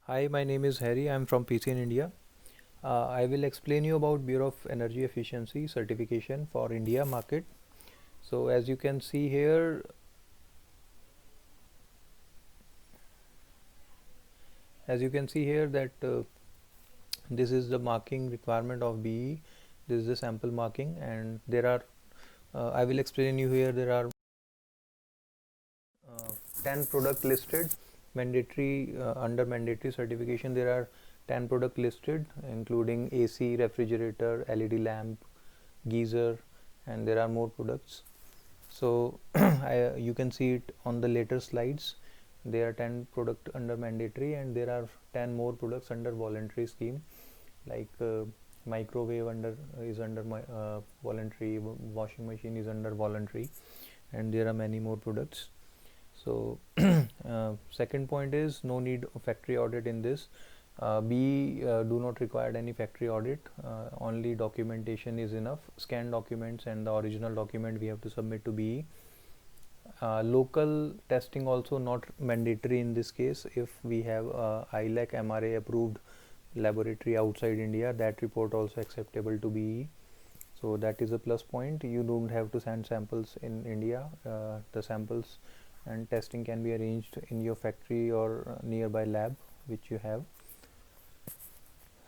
Hi, my name is Harry. I'm from PCN India. I will explain you about Bureau of Energy Efficiency certification for India market. So as you can see here, that this is the marking requirement of BE. This is the sample marking, and there are. I will explain you here. There are 10 product listed mandatory under mandatory certification. There are 10 product listed, including AC, refrigerator, LED lamp, geyser, and there are more products. So you can see it on the later slides. There are 10 product under mandatory, and there are 10 more products under voluntary scheme, like microwave is under voluntary, washing machine is under voluntary, and there are many more products. So second point is no need of factory audit in this. B do not require any factory audit. Only documentation is enough. Scanned documents and the original document we have to submit to BE. Local testing also not mandatory in this case. If we have ILAC MRA approved laboratory outside India, that report also acceptable to BE. So that is a plus point. You don't have to send samples in India. The samples and testing can be arranged in your factory or nearby lab which you have.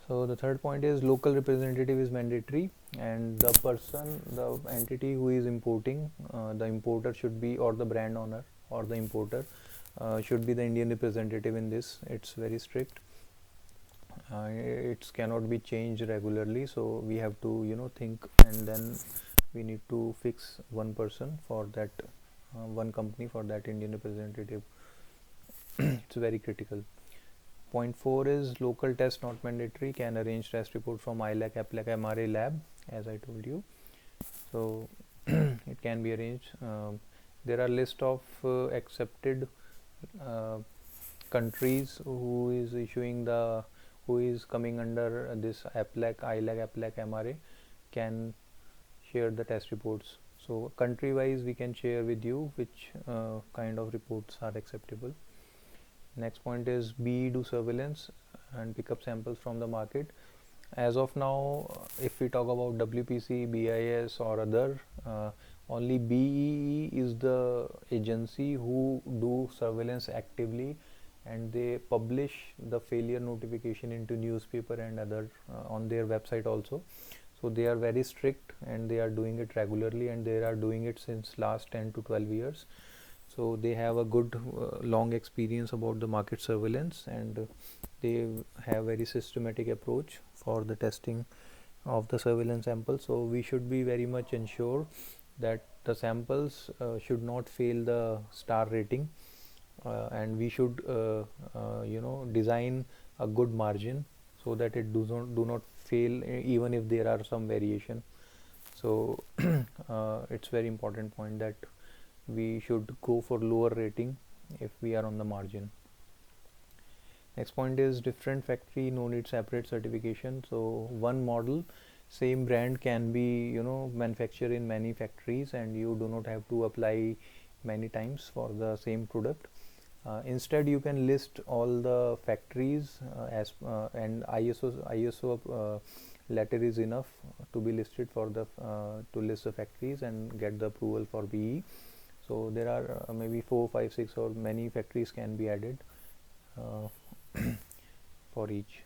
So the third point is local representative is mandatory, and the entity who is importing, the importer should be, or the brand owner or the importer should be the Indian representative in this. It's very strict. It cannot be changed regularly, so we have to think, and then we need to fix one person for that, one company for that Indian representative. It's very critical. Point 4 is local test not mandatory, can arrange test report from ILAC, APLAC, MRA lab, as I told you. So it can be arranged. There are list of accepted countries who is coming under this APLAC, ILAC, APLAC, MRA can share the test reports. So country wise we can share with you which kind of reports are acceptable. Next point is BE do surveillance and pick up samples from the market. As of now, if we talk about WPC, BIS or other, only BEE is the agency who do surveillance actively, and they publish the failure notification into newspaper and other on their website also. So they are very strict, and they are doing it regularly, and they are doing it since last 10 to 12 years. So they have a good long experience about the market surveillance, and they have very systematic approach for the testing of the surveillance samples. So we should be very much ensure that the samples should not fail the star rating, and we should design a good margin so that it do not fail even if there are some variation. So it's very important point that we should go for lower rating if we are on the margin. Next point is different factory, no need separate certification. So one model, same brand can be manufactured in many factories, and you do not have to apply many times for the same product. Instead you can list all the factories and ISO letter is enough to be listed for the to list the factories and get the approval for BE. So there are maybe 4, 5, 6 or many factories can be added for each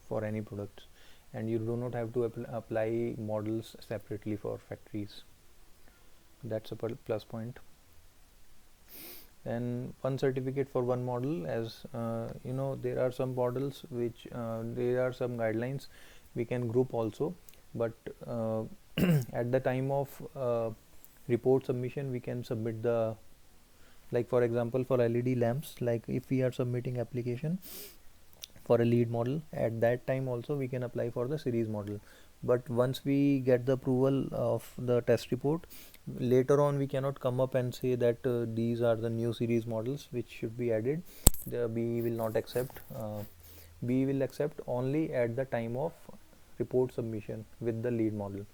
for any products, and you do not have to apply models separately for factories. That's a plus point. Then one certificate for one model, as there are some models which there are some guidelines we can group also, but at the time of report submission we can submit the, like for example for LED lamps, like if we are submitting application for a lead model, at that time also we can apply for the series model. But once we get the approval of the test report, later on we cannot come up and say that these are the new series models which should be added. The BE will not accept. BE will accept only at the time of report submission with the lead model.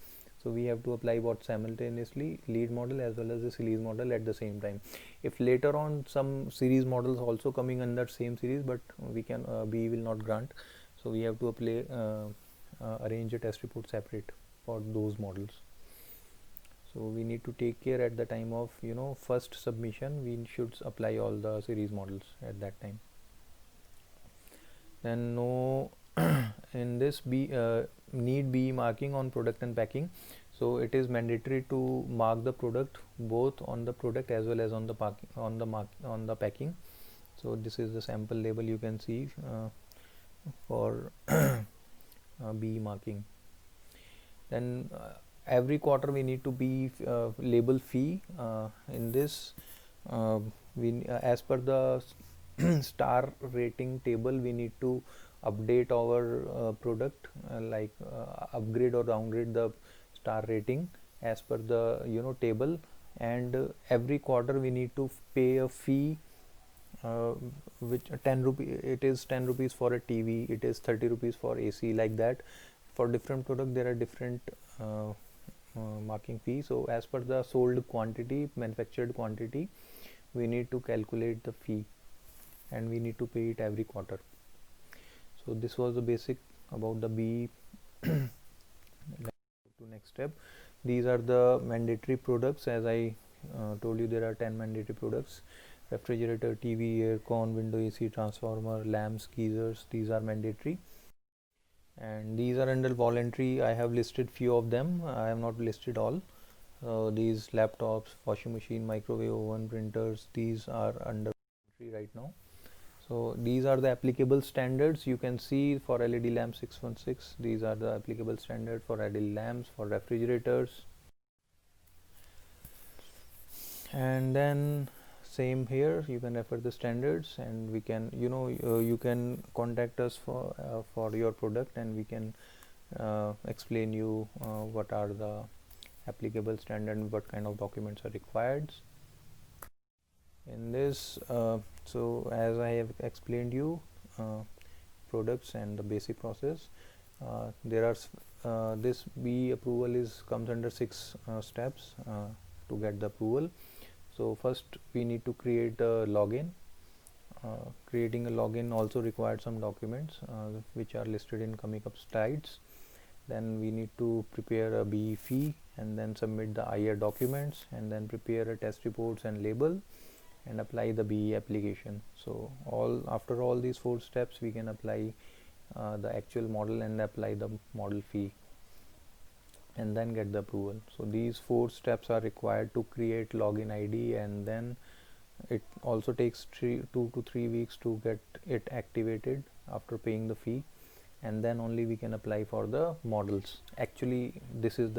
So we have to apply both simultaneously, lead model as well as the series model at the same time. If later on some series models also coming under same series, but we can B will not grant, so we have to apply arrange a test report separate for those models. So we need to take care at the time of first submission, we should apply all the series models at that time. Then no in this need BE marking on product and packing. So it is mandatory to mark the product both on the product as well as on the packing. So this is the sample label you can see for BE marking. Then every quarter we need to be label fee. In this we as per the star rating table, we need to update our product, like upgrade or downgrade the star rating as per the table. And every quarter we need to pay a fee, which 10 rupee, it is 10 rupees for a TV, it is 30 rupees for AC, like that. For different product there are different marking fee. So as per the sold quantity, manufactured quantity, we need to calculate the fee and we need to pay it every quarter. So this was the basic about the BE. To next step, these are the mandatory products. As I told you, there are 10 mandatory products: refrigerator, TV, aircon, window AC, transformer, lamps, geysers. These are mandatory, and these are under voluntary. I have listed few of them, I have not listed all. These laptops, washing machine, microwave oven, printers, these are under voluntary right now. So these are the applicable standards. You can see for LED lamp 616, these are the applicable standard for LED lamps, for refrigerators. And then same here, you can refer the standards, and we can you can contact us for your product, and we can explain you what are the applicable standard and what kind of documents are required in this. So as I have explained you products and the basic process, there are this BE approval comes under 6 steps to get the approval. So first we need to create a login. Creating a login also requires some documents which are listed in coming up slides. Then we need to prepare a BE fee and then submit the IR documents, and then prepare a test reports and label and apply the BE application. So after all these 4 steps, we can apply the actual model and apply the model fee and then get the approval. So these 4 steps are required to create login ID, and then it also takes 2 to 3 weeks to get it activated after paying the fee, and then only we can apply for the models. Actually this is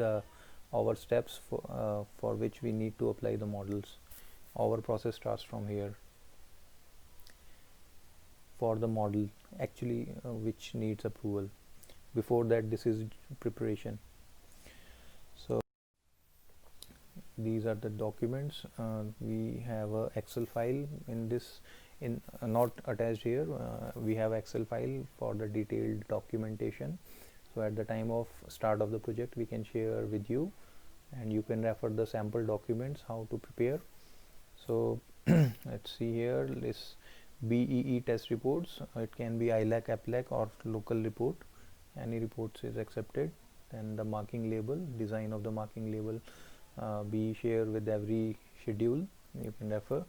our steps for which we need to apply the models. Our process starts from here for the model actually which needs approval. Before that, this is preparation. So these are the documents. We have a Excel file in this, not attached here. We have Excel file for the detailed documentation. So at the time of start of the project, we can share with you, and you can refer the sample documents how to prepare. So let's see here, this BEE test reports. It can be ILAC, APLAC or local report. Any reports is accepted. Then the marking label, design of the marking label be shared with every schedule, you can refer.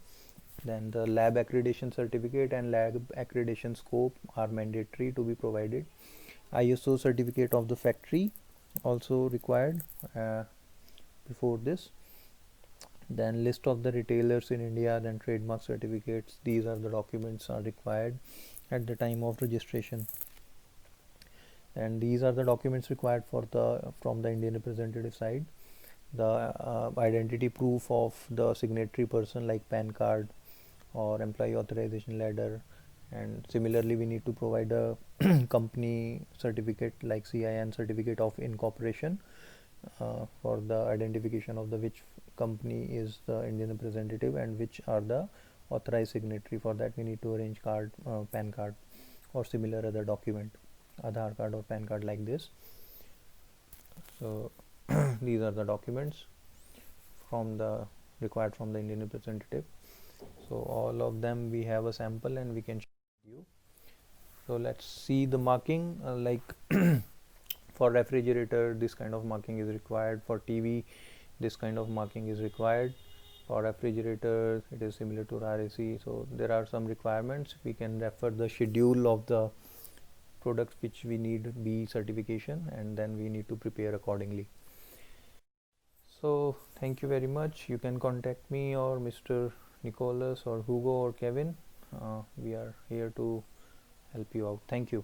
Then the lab accreditation certificate and lab accreditation scope are mandatory to be provided. ISO certificate of the factory also required before this. Then list of the retailers in India, then trademark certificates. These are the documents are required at the time of registration. And these are the documents required from the Indian representative side. The identity proof of the signatory person, like PAN card or employee authorization letter. And similarly, we need to provide a company certificate like CIN, certificate of incorporation, for the identification of the which company is the Indian representative and which are the authorized signatory. For that, we need to arrange card, PAN card or similar other document, Aadhaar card or PAN card like this. So these are the documents from the required from the Indian representative. So all of them we have a sample and we can show you. So let's see the marking. Like for refrigerator, this kind of marking is required. For TV, this kind of marking is required. For refrigerator, it is similar to RAC. So there are some requirements. We can refer the schedule of the products which we need B certification, and then we need to prepare accordingly. So thank you very much. You can contact me or Mr. Nicholas or Hugo or Kevin. We are here to help you out. Thank you.